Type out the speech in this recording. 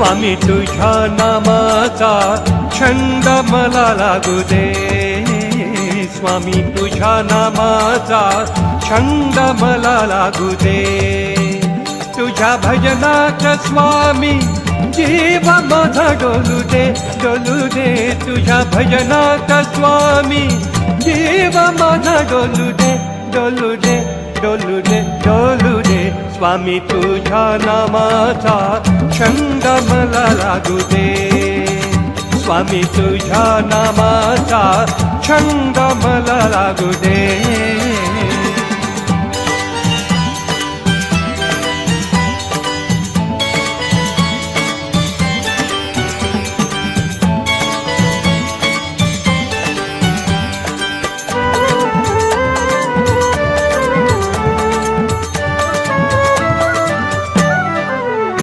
स्वामी तुझ्या नामाचा छंद मला लागू दे, स्वामी तुझ्या नामाचा छंद मला लागू दे, तुझ्या भजनात स्वामी जीव माझा डोलू दे, डोलू दे, तुझ्या भजनात स्वामी जीव माझा डोलू दे, डोलू दे, डोलू दे, डोलू दे, स्वामी तुझ्या नामाचा छंद मला लागू दे, स्वामी तुझ्या नामाचा छंद मला लागू दे.